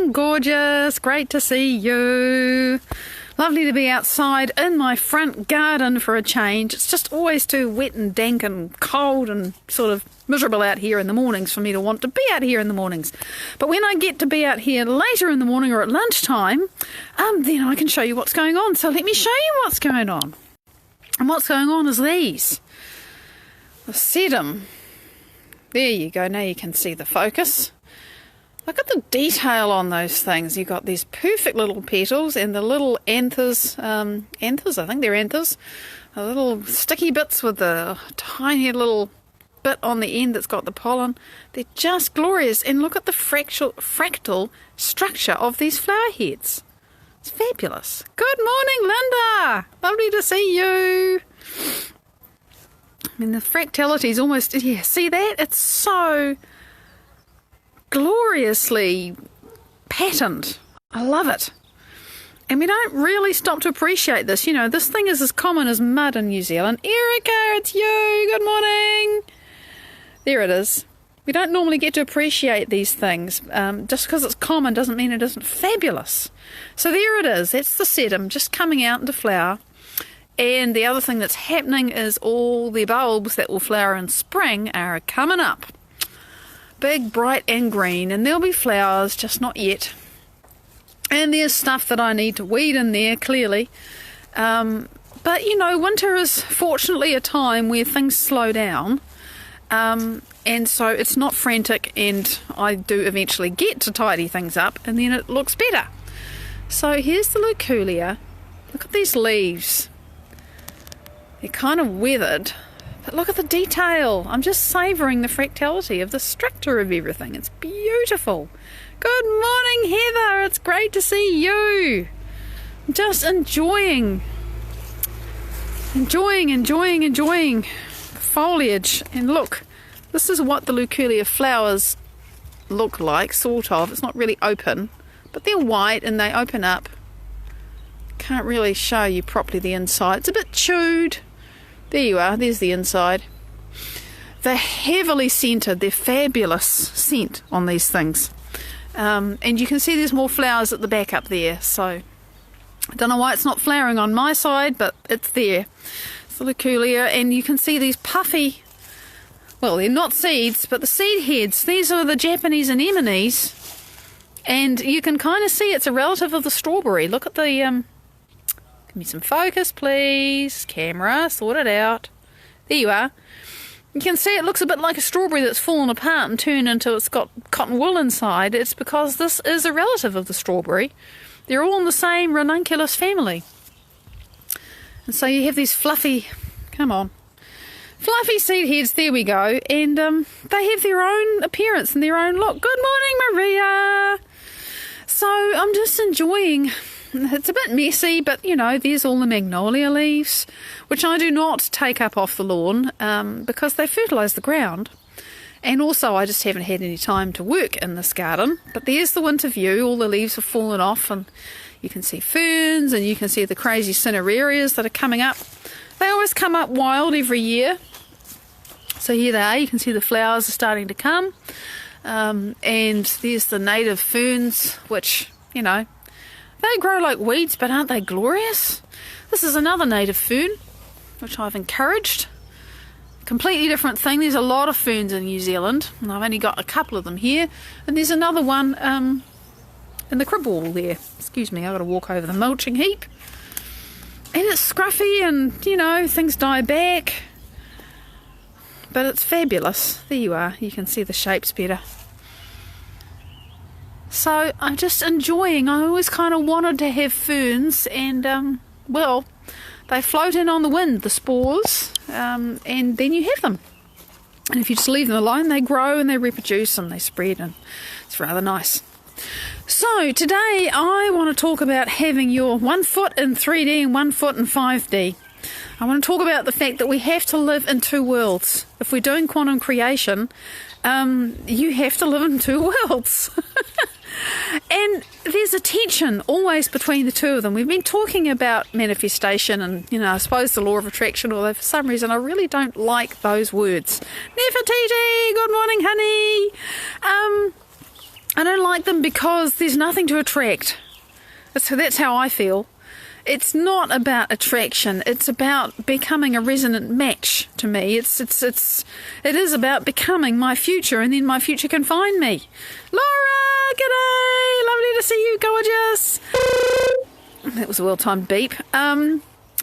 morning, gorgeous. Great to see you. Lovely to be outside in my front garden for a change. It's just always too wet and dank and cold and sort of miserable out here in the mornings for me to want to be out here in the mornings. But when I get to be out here later in the morning or at lunchtime, then I can show you what's going on. So let me show you what's going on. And what's going on is these. The sedum. There you go. Now you can see the focus. Look at the detail on those things. You've got these perfect little petals and the little anthers. Anthers, I think they're anthers. The little sticky bits with the tiny little bit on the end that's got the pollen. They're just glorious. And look at the fractal structure of these flower heads. It's fabulous. Good morning, Linda. Lovely to see you. I mean, the fractality is almost, yeah, see that? It's so gloriously patterned. I love it. And we don't really stop to appreciate this. You know, this thing is as common as mud in New Zealand. Erica, it's you. Good morning. There it is. We don't normally get to appreciate these things. Just because it's common doesn't mean it isn't fabulous. So there it is. That's the sedum just coming out into flower. And the other thing that's happening is all the bulbs that will flower in spring are coming up. Big, bright and green. And there'll be flowers, just not yet. And there's stuff that I need to weed in there, clearly. But, you know, winter is fortunately a time where things slow down. And so it's not frantic, and I do eventually get to tidy things up, and then it looks better. So here's the loculia. Look at these leaves. They're kind of weathered, but look at the detail. I'm just savouring the fractality of the structure of everything. It's beautiful. Good morning, Heather. It's great to see you. I'm just enjoying the foliage. And look, this is what the loculia flowers look like, sort of. It's not really open, but they're white and they open up. Can't really show you properly the inside. It's a bit chewed. There you are. There's the inside. They're heavily scented. They're fabulous scent on these things. And you can see there's more flowers at the back up there. So I don't know why it's not flowering on my side, but it's there. It's the loculia, and you can see these puffy, well, they're not seeds, but the seed heads. These are the Japanese anemones, and you can kind of see it's a relative of the strawberry. Look at the, give me some focus, please. Camera, sort it out. There you are. You can see it looks a bit like a strawberry that's fallen apart and turned into, it's got cotton wool inside. It's because this is a relative of the strawberry. They're all in the same ranunculus family. And so you have these fluffy, fluffy seed heads, there we go. And they have their own appearance and their own look. Good morning, Maria. So I'm just enjoying. It's a bit messy, but, you know, there's all the magnolia leaves, which I do not take up off the lawn because they fertilise the ground. And also I just haven't had any time to work in this garden. But there's the winter view. All the leaves have fallen off, and you can see ferns, and you can see the crazy cinerarias that are coming up. They always come up wild every year. So here they are. You can see the flowers are starting to come. And there's the native ferns, which, you know, they grow like weeds, but aren't they glorious? This is another native fern, which I've encouraged. Completely different thing. There's a lot of ferns in New Zealand, and I've only got a couple of them here. And there's another one in the crib wall there. Excuse me, I've got to walk over the mulching heap. And it's scruffy, and, you know, things die back. But it's fabulous. There you are. You can see the shapes better. So I'm just enjoying. I always kind of wanted to have ferns, and well, they float in on the wind, the spores, and then you have them. And if you just leave them alone, they grow and they reproduce and they spread, and it's rather nice. So today I want to talk about having your 1 foot in 3D and 1 foot in 5D. I want to talk about the fact that we have to live in two worlds. If we're doing quantum creation, you have to live in two worlds. And there's a tension always between the two of them. We've been talking about manifestation and, you know, I suppose the law of attraction, although for some reason I really don't like those words. Nefertiti, good morning, honey. I don't like them because there's nothing to attract. So that's how I feel. It's not about attraction. It's about becoming a resonant match to me. It is about becoming my future, and then my future can find me. Laura, g'day! Lovely to see you, gorgeous. That was a well-timed beep.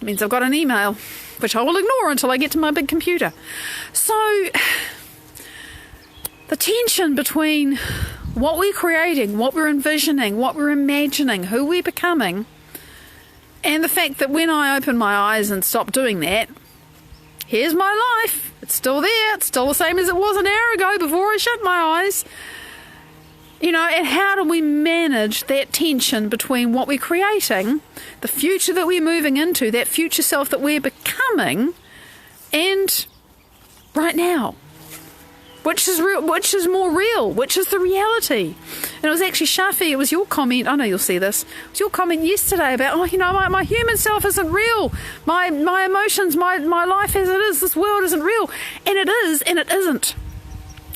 Means I've got an email, which I will ignore until I get to my big computer. So, the tension between what we're creating, what we're envisioning, what we're imagining, who we're becoming, and the fact that when I open my eyes and stop doing that, here's my life. It's still there. It's still the same as it was an hour ago before I shut my eyes. And how do we manage that tension between what we're creating, the future that we're moving into, that future self that we're becoming, and right now? Which is real? Which is more real? Which is the reality? And it was actually Shafi, it was your comment, I know you'll see this, it was your comment yesterday about, my human self isn't real. My emotions, my life as it is, this world isn't real. And it is, and it isn't.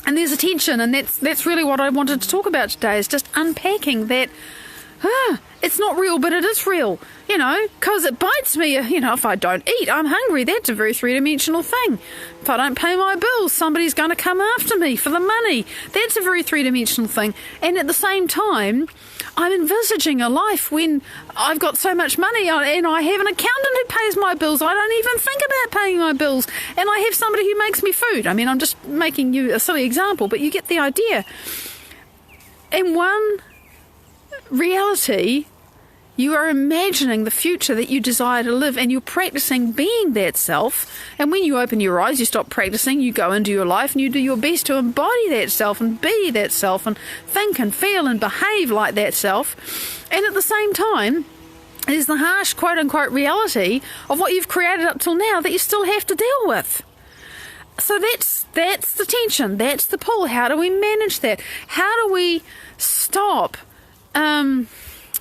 And there's a tension, and that's really what I wanted to talk about today, is just unpacking that, it's not real, but it is real, because it bites me, if I don't eat, I'm hungry. That's a very three-dimensional thing. If I don't pay my bills, somebody's going to come after me for the money. That's a very three-dimensional thing. And at the same time, I'm envisaging a life when I've got so much money and I have an accountant who pays my bills. I don't even think about paying my bills. And I have somebody who makes me food. I mean, I'm just making you a silly example, but you get the idea. In one reality, you are imagining the future that you desire to live, and you're practicing being that self. And when you open your eyes, you stop practicing, you go into your life and you do your best to embody that self and be that self and think and feel and behave like that self. And at the same time, there's the harsh quote-unquote reality of what you've created up till now that you still have to deal with. So that's the tension, that's the pull. How do we manage that? How do we stop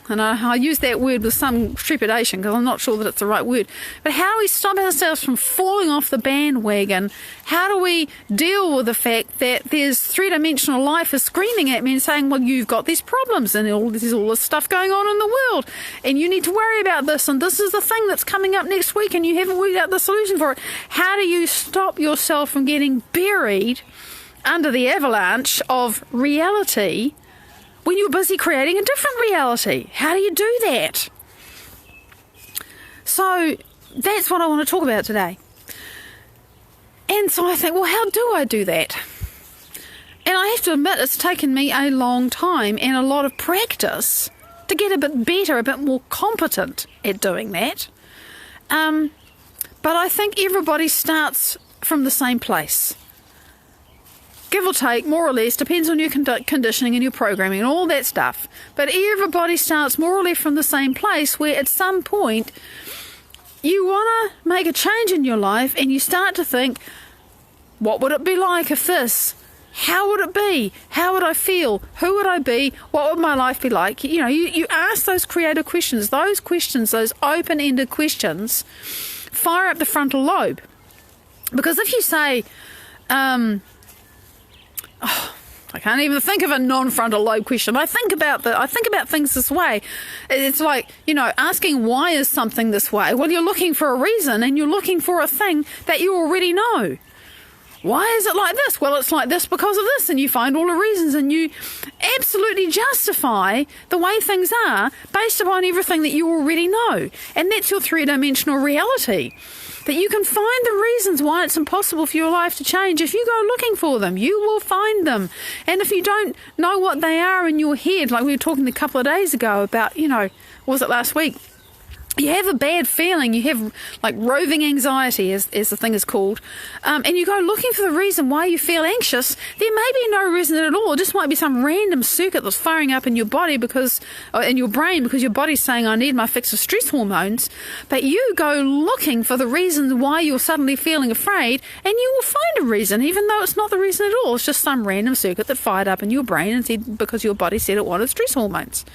and I use that word with some trepidation because I'm not sure that it's the right word. But how do we stop ourselves from falling off the bandwagon? How do we deal with the fact that there's three-dimensional life is screaming at me and saying, well, you've got these problems and there's all this stuff going on in the world and you need to worry about this and this is the thing that's coming up next week and you haven't worked out the solution for it. How do you stop yourself from getting buried under the avalanche of reality when you're busy creating a different reality? How do you do that? So that's what I want to talk about today. And so I think, well, how do I do that? And I have to admit, it's taken me a long time and a lot of practice to get a bit better, a bit more competent at doing that. But I think everybody starts from the same place. Give or take, more or less, depends on your conditioning and your programming and all that stuff. But everybody starts more or less from the same place where at some point you want to make a change in your life and you start to think, what would it be like if this? How would it be? How would I feel? Who would I be? What would my life be like? You ask those creative questions, those open-ended questions, fire up the frontal lobe. Because if you say, I can't even think of a non-frontal lobe question. I think about things this way. It's like, asking why is something this way? Well, you're looking for a reason and you're looking for a thing that you already know. Why is it like this? Well, it's like this because of this, and you find all the reasons and you absolutely justify the way things are based upon everything that you already know. And that's your three-dimensional reality. That you can find the reasons why it's impossible for your life to change. If you go looking for them, you will find them. And if you don't know what they are in your head, like we were talking a couple of days ago about, was it last week? You have a bad feeling, you have like roving anxiety as the thing is called, and you go looking for the reason why you feel anxious. There may be no reason at all. It just might be some random circuit that's firing up in your body in your brain because your body's saying, I need my fix of stress hormones. But you go looking for the reasons why you're suddenly feeling afraid, and you will find a reason, even though it's not the reason at all. It's just some random circuit that fired up in your brain and said, because your body said it wanted stress hormones,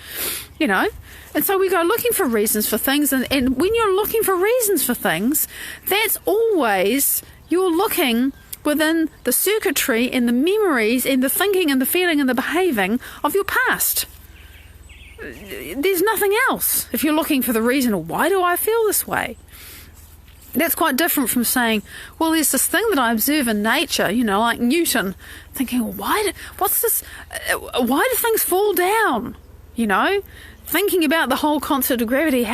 And so we go looking for reasons for things, and when you're looking for reasons for things, that's always you're looking within the circuitry and the memories and the thinking and the feeling and the behaving of your past. There's nothing else if you're looking for the reason, why do I feel this way? That's quite different from saying, well, there's this thing that I observe in nature, like Newton, thinking, what's this? Why do things fall down? Thinking about the whole concept of gravity.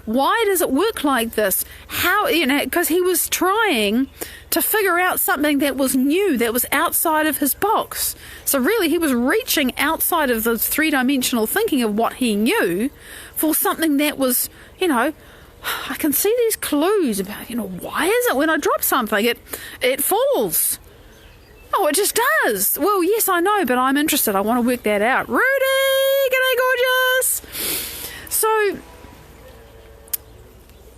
Why does it work like this? Because he was trying to figure out something that was new, that was outside of his box. So really, he was reaching outside of the three-dimensional thinking of what he knew for something that was, I can see these clues about, why is it when I drop something, it falls? Oh, it just does. Well, yes, I know, but I'm interested. I want to work that out. Rudy, g'day, gorgeous. So,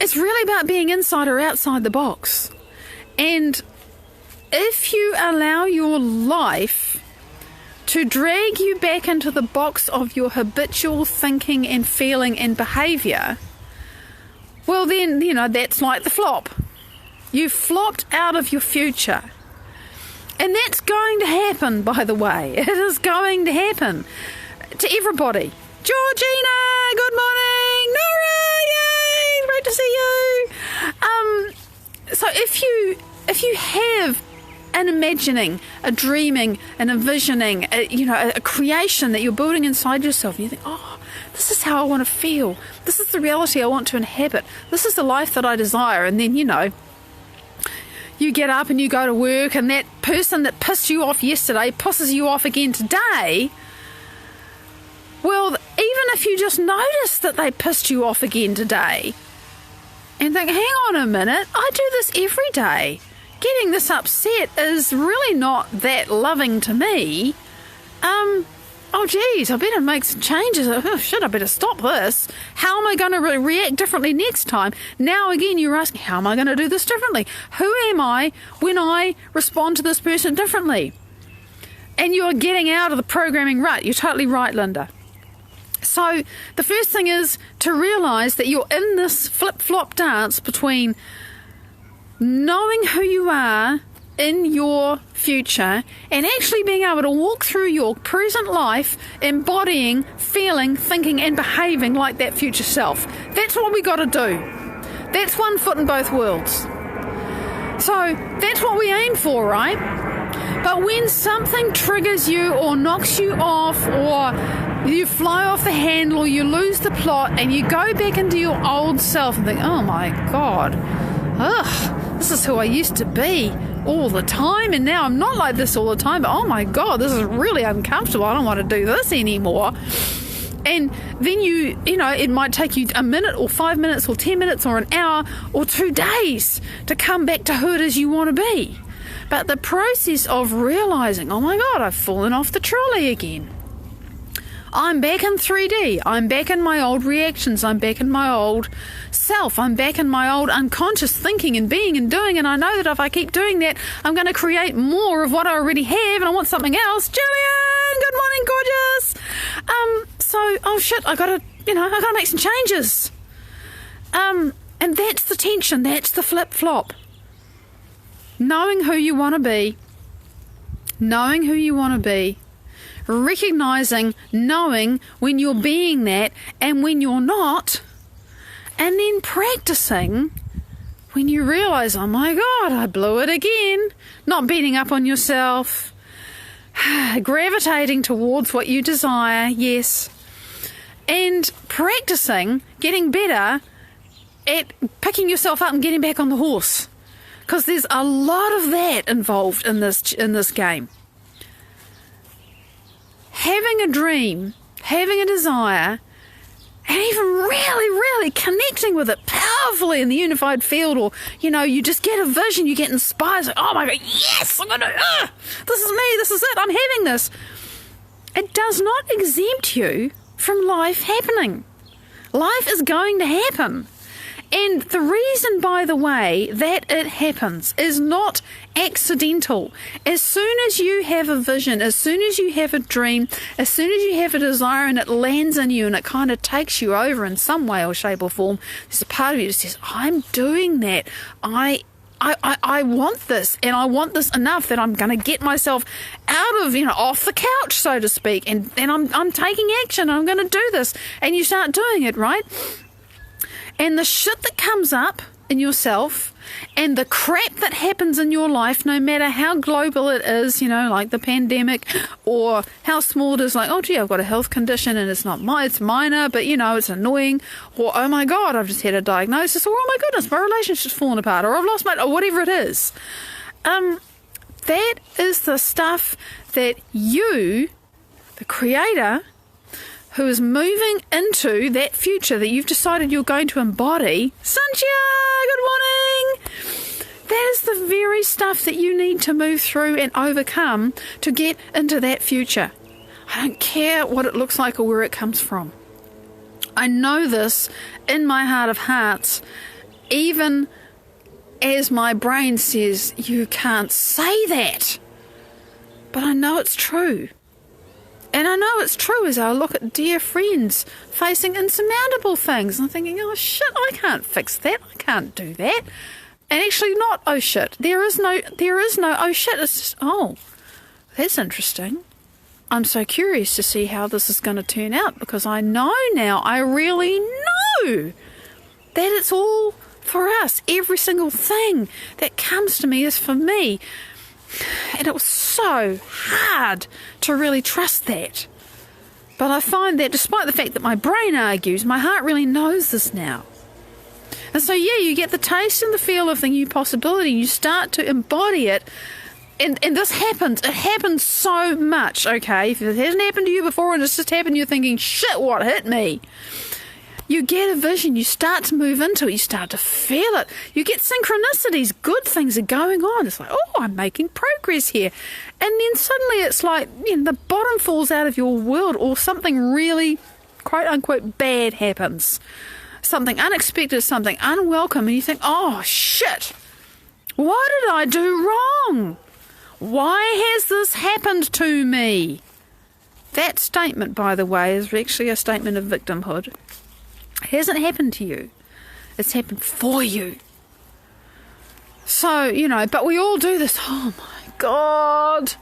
it's really about being inside or outside the box. And if you allow your life to drag you back into the box of your habitual thinking and feeling and behaviour, well then, that's like the flop. You've flopped out of your future. And that's going to happen, by the way. It is going to happen to everybody. Georgina, good morning. Nora, yay, great to see you. So if you have an imagining, a dreaming, an envisioning, a creation that you're building inside yourself, and you think, oh, this is how I want to feel. This is the reality I want to inhabit. This is the life that I desire. And then, you get up and you go to work, and that person that pissed you off yesterday pisses you off again today. Well, even if you just notice that they pissed you off again today and think, hang on a minute, I do this every day. Getting this upset is really not that loving to me. Oh, geez, I better make some changes. Oh, shit, I better stop this. How am I going to react differently next time? Now, again, you're asking, how am I going to do this differently? Who am I when I respond to this person differently? And you're getting out of the programming rut. You're totally right, Linda. So the first thing is to realise that you're in this flip-flop dance between knowing who you are in your future and actually being able to walk through your present life embodying, feeling, thinking and behaving like that future self. That's what we got to do. That's one foot in both worlds. So that's what we aim for, right? But when something triggers you or knocks you off or you fly off the handle or you lose the plot and you go back into your old self and think, oh my God, this is who I used to be all the time, and now I'm not like this all the time, but oh my God, this is really uncomfortable. I don't want to do this anymore. And then it might take you a minute or 5 minutes or 10 minutes or an hour or 2 days to come back to who it is you want to be. But the process of realizing, oh my God, I've fallen off the trolley again. I'm back in 3D. I'm back in my old reactions. I'm back in my old self. I'm back in my old unconscious thinking and being and doing. And I know that if I keep doing that, I'm going to create more of what I already have. And I want something else. Jillian, good morning, gorgeous. Oh shit, I gotta make some changes. And that's the tension. That's the flip flop. Knowing who you want to be. Knowing who you want to be. Recognizing, knowing when you're being that and when you're not, and then practicing when you realize, oh my God, I blew it again. Not beating up on yourself, gravitating towards what you desire, yes, and practicing getting better at picking yourself up and getting back on the horse, because there's a lot of that involved in this game. Having a dream, having a desire, and even really, really connecting with it powerfully in the unified field, or, you just get a vision, you get inspired, like, oh my God, yes, I'm going to, this is me, this is it, I'm having this. It does not exempt you from life happening. Life is going to happen. And the reason, by the way, that it happens is not accidental. As soon as you have a vision, as soon as you have a dream, as soon as you have a desire and it lands in you and it kind of takes you over in some way or shape or form, there's a part of you that says, I'm doing that. I I want this, and I want this enough that I'm going to get myself out of, off the couch, so to speak, and I'm taking action. I'm going to do this, and you start doing it, right? And the shit that comes up in yourself and the crap that happens in your life, no matter how global it is, like the pandemic, or how small it is, like, oh gee, I've got a health condition and it's minor, but it's annoying, or oh my God, I've just had a diagnosis, or oh my goodness, my relationship's fallen apart, or I've lost or whatever it is. That is the stuff that you, the creator, who is moving into that future that you've decided you're going to embody. Cynthia, good morning! That is the very stuff that you need to move through and overcome to get into that future. I don't care what it looks like or where it comes from. I know this in my heart of hearts, even as my brain says, you can't say that. But I know it's true. And I know it's true as I look at dear friends facing insurmountable things. I'm thinking, oh shit, I can't fix that. I can't do that. And actually not, oh shit. There is no, oh shit. It's just, oh, that's interesting. I'm so curious to see how this is going to turn out, because I know now, I really know that it's all for us. Every single thing that comes to me is for me. And it was so hard to really trust that. But I find that despite the fact that my brain argues, my heart really knows this now. And so, yeah, you get the taste and the feel of the new possibility. You start to embody it. And this happens. It happens so much, okay? If it hasn't happened to you before and it's just happened, you're thinking, shit, what hit me? You get a vision, you start to move into it, you start to feel it. You get synchronicities, good things are going on. It's like, oh, I'm making progress here. And then suddenly it's like, the bottom falls out of your world, or something really, quote unquote, bad happens. Something unexpected, something unwelcome, and you think, oh, shit, what did I do wrong? Why has this happened to me? That statement, by the way, is actually a statement of victimhood. It hasn't happened to you. It's happened for you. So, but we all do this. Oh my God.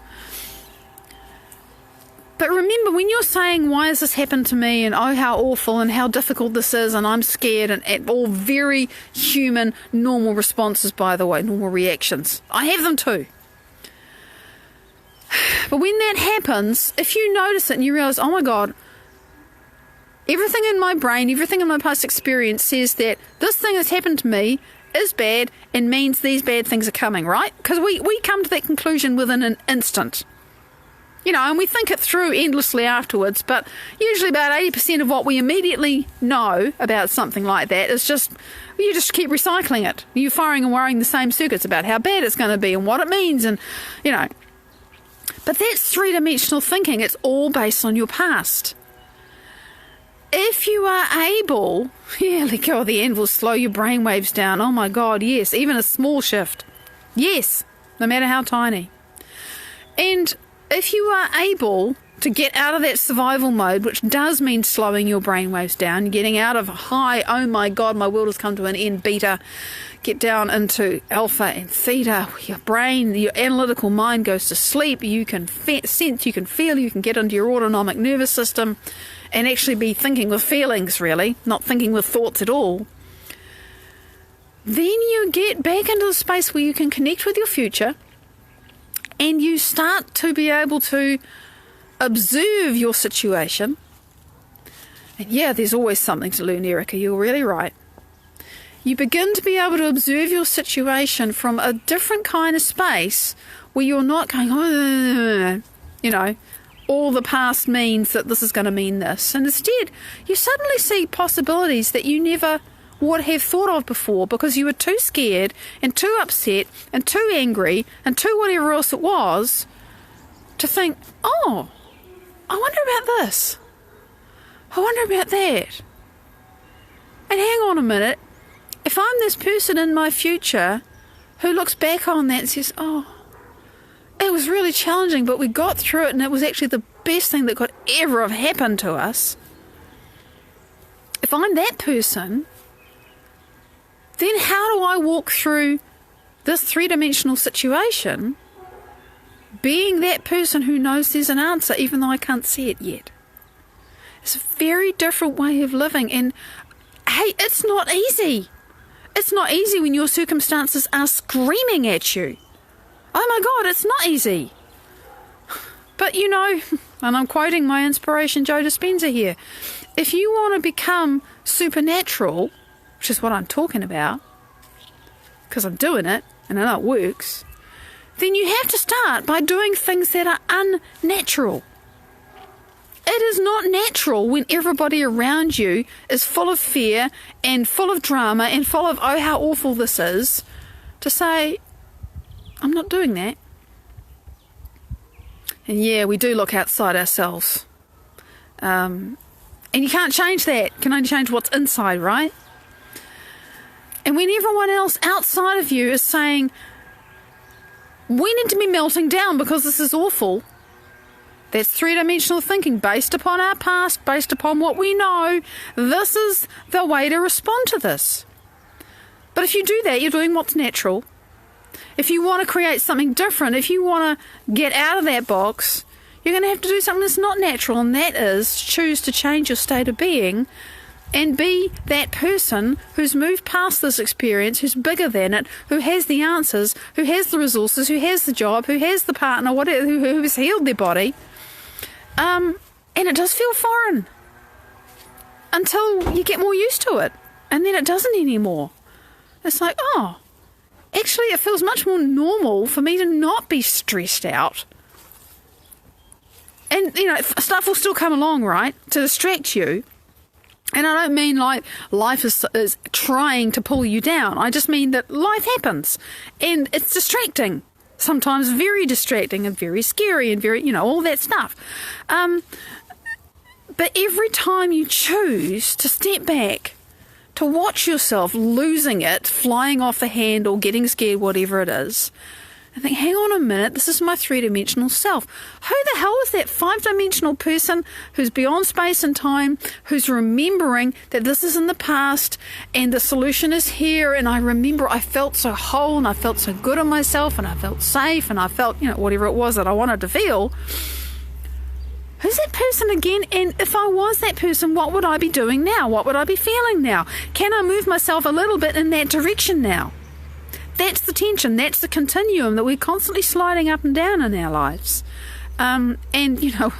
But remember, when you're saying, why has this happened to me? And oh, how awful and how difficult this is. And I'm scared. And all very human, normal responses, by the way, normal reactions. I have them too. But when that happens, if you notice it and you realize, oh my God, everything in my brain, everything in my past experience says that this thing that's happened to me is bad and means these bad things are coming, right? Because we come to that conclusion within an instant. And we think it through endlessly afterwards, but usually about 80% of what we immediately know about something like that is just, you just keep recycling it. You're firing and wiring the same circuits about how bad it's going to be and what it means and, But that's three-dimensional thinking. It's all based on your past. If you are able, let go of the anvil, slow your brainwaves down. Oh my God, yes, even a small shift. Yes, no matter how tiny. And if you are able to get out of that survival mode, which does mean slowing your brainwaves down, getting out of high, oh my God, my world has come to an end, beta, get down into alpha and theta, your brain, your analytical mind goes to sleep, you can sense, you can feel, you can get into your autonomic nervous system, and actually be thinking with feelings, really, not thinking with thoughts at all, then you get back into the space where you can connect with your future, and you start to be able to observe your situation. And yeah, there's always something to learn, Erica, you're really right. You begin to be able to observe your situation from a different kind of space where you're not going, oh, all the past means that this is going to mean this. And instead, you suddenly see possibilities that you never would have thought of before because you were too scared and too upset and too angry and too whatever else it was to think, oh, I wonder about this. I wonder about that. And hang on a minute. If I'm this person in my future who looks back on that and says, oh, it was really challenging, but we got through it and it was actually the best thing that could ever have happened to us. If I'm that person, then how do I walk through this three-dimensional situation, being that person who knows there's an answer even though I can't see it yet. It's a very different way of living, and hey, it's not easy. It's not easy when your circumstances are screaming at you. Oh my God, it's not easy. But you know, and I'm quoting my inspiration Joe Dispenza here, if you want to become supernatural, which is what I'm talking about, because I'm doing it and I know it works, then you have to start by doing things that are unnatural. It is not natural when everybody around you is full of fear and full of drama and full of, oh, how awful this is, to say, I'm not doing that. And yeah, we do look outside ourselves. And you can't change that. You can only change what's inside, right? And when everyone else outside of you is saying, we need to be melting down because this is awful, that's three-dimensional thinking based upon our past, based upon what we know. This is the way to respond to this. But if you do that, you're doing what's natural. If you want to create something different, if you want to get out of that box, you're going to have to do something that's not natural, and that is choose to change your state of being and be that person who's moved past this experience, who's bigger than it, who has the answers, who has the resources, who has the job, who has the partner, whatever, who has healed their body. And it does feel foreign until you get more used to it, and then it doesn't anymore. It's like, oh, actually it feels much more normal for me to not be stressed out. And, you know, stuff will still come along, right, to distract you. And I don't mean like life is trying to pull you down. I just mean that life happens and it's distracting. Sometimes very distracting and very scary and very, you know, all that stuff. But every time you choose to step back, to watch yourself losing it, flying off the handle, getting scared, whatever it is, and think, hang on a minute, this is my three-dimensional self. Who the hell is that five-dimensional person who's beyond space and time, who's remembering that this is in the past and the solution is here, and I remember I felt so whole and I felt so good in myself and I felt safe and I felt, you know, whatever it was that I wanted to feel. Who's that person again? And if I was that person, what would I be doing now? What would I be feeling now? Can I move myself a little bit in that direction now? That's the tension. That's the continuum that we're constantly sliding up and down in our lives. And, you know,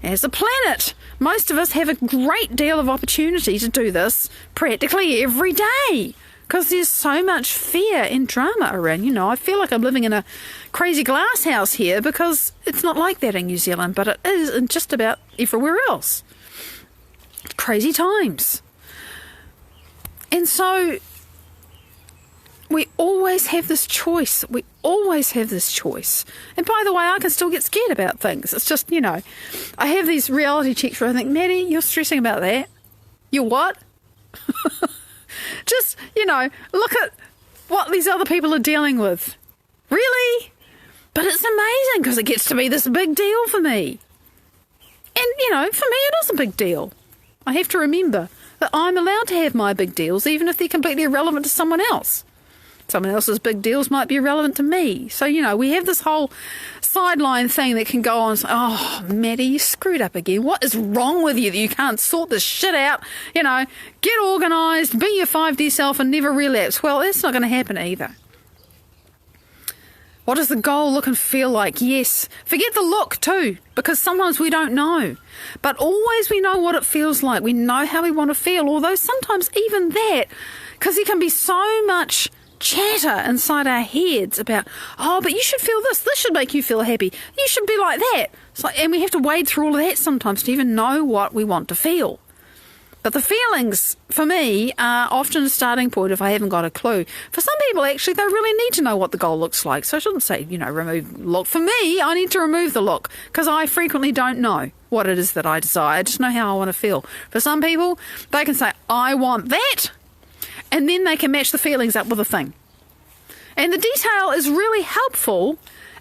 as a planet, most of us have a great deal of opportunity to do this practically every day because there's so much fear and drama around. You know, I feel like I'm living in a crazy glass house here because it's not like that in New Zealand, but it is in just about everywhere else. Crazy times. And so we always have this choice. We always have this choice. And by the way, I can still get scared about things. It's just, you know, I have these reality checks where I think, Maddie, you're stressing about that. You what? Just, you know, look at what these other people are dealing with. Really? But it's amazing because it gets to be this big deal for me. And, you know, for me it is a big deal. I have to remember that I'm allowed to have my big deals even if they're completely irrelevant to someone else. Someone else's big deals might be irrelevant to me. So, you know, we have this whole sideline thing that can go on and say, oh, Maddie, you screwed up again. What is wrong with you that you can't sort this shit out? You know, get organised, be your 5D self and never relapse. Well, that's not going to happen either. What does the goal look and feel like? Yes. Forget the look too, because sometimes we don't know. But always we know what it feels like. We know how we want to feel, although sometimes even that, because there can be so much chatter inside our heads about, oh, but you should feel this should make you feel happy, you should be like that. It's like, and we have to wade through all of that sometimes to even know what we want to feel. But the feelings for me are often a starting point if I haven't got a clue. For some people actually they really need to know what the goal looks like, so I shouldn't say, you know, remove the look. For me, I need to remove the look because I frequently don't know what it is that I desire. I just know how I want to feel. For some people, they can say, I want that, and then they can match the feelings up with a thing. And the detail is really helpful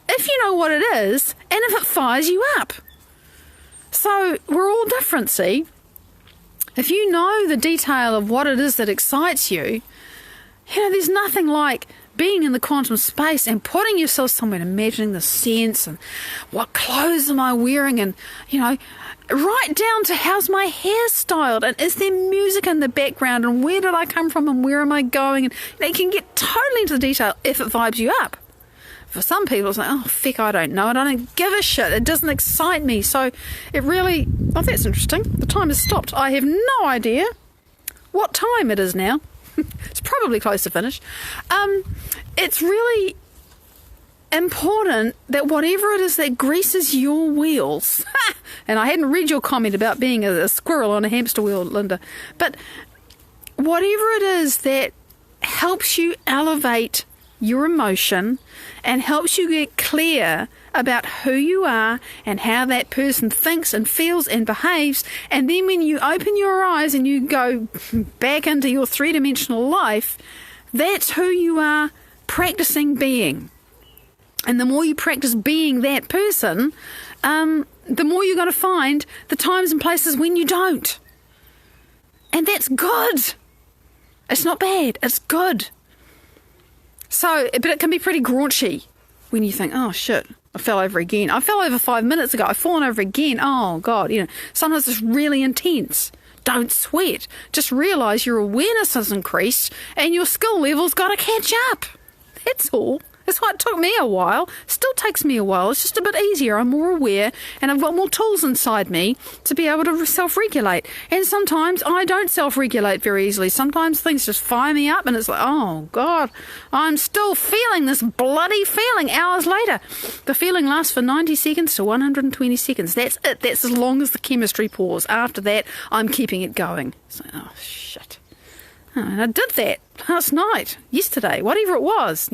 if you know what it is and if it fires you up. So we're all different, see? If you know the detail of what it is that excites you, you know, there's nothing like being in the quantum space and putting yourself somewhere, imagining the sense and what clothes am I wearing, and, right down to how's my hair styled, and is there music in the background, and where did I come from, and where am I going, and you can get totally into the detail if it vibes you up. For some people, it's like, oh, feck, I don't know it. I don't give a shit. It doesn't excite me. So it really... Oh, that's interesting. The time has stopped. I have no idea what time it is now. It's probably close to finish. It's really important that whatever it is that greases your wheels... and I hadn't read your comment about being a squirrel on a hamster wheel, Linda. But whatever it is that helps you elevate your emotion and helps you get clear about who you are and how that person thinks and feels and behaves, and then when you open your eyes and you go back into your three-dimensional life, that's who you are practicing being. And the more you practice being that person, the more you're going to find the times and places when you don't. And that's good. It's not bad. It's good. So, but it can be pretty graunchy when you think, oh shit, I fell over again. I fell over 5 minutes ago. I've fallen over again. Oh God, sometimes it's really intense. Don't sweat. Just realise your awareness has increased and your skill level's got to catch up. That's all. That's why it took me a while. Still takes me a while. It's just a bit easier. I'm more aware and I've got more tools inside me to be able to self-regulate. And sometimes I don't self-regulate very easily. Sometimes things just fire me up and it's like, oh God, I'm still feeling this bloody feeling hours later. The feeling lasts for 90 seconds to 120 seconds. That's it. That's as long as the chemistry pause. After that, I'm keeping it going. It's like, oh shit. Oh, and I did that last night, yesterday, whatever it was,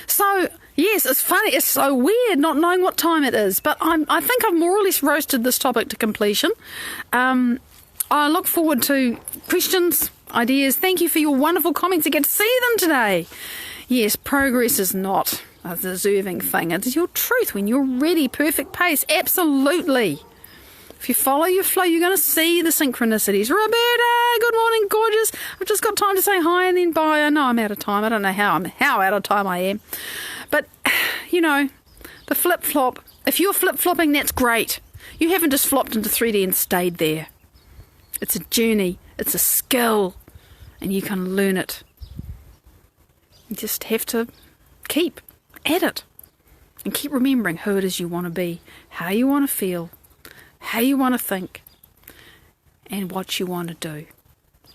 So, yes, it's funny. It's so weird not knowing what time it is. But I think I've more or less roasted this topic to completion. I look forward to questions, ideas. Thank you for your wonderful comments. I get to see them today. Yes, progress is not a deserving thing. It is your truth when you're ready, perfect pace. Absolutely. If you follow your flow, you're going to see the synchronicities. Roberta, good morning, gorgeous. I've just got time to say hi and then bye. I know I'm out of time. I don't know how out of time I am. But, the flip-flop, if you're flip-flopping, that's great. You haven't just flopped into 3D and stayed there. It's a journey. It's a skill. And you can learn it. You just have to keep at it. And keep remembering who it is you want to be, how you want to feel, how you want to think, and what you want to do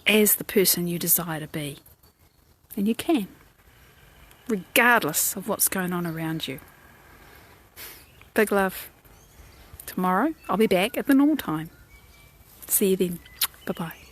as the person you desire to be. And you can, regardless of what's going on around you. Big love. Tomorrow, I'll be back at the normal time. See you then. Bye-bye.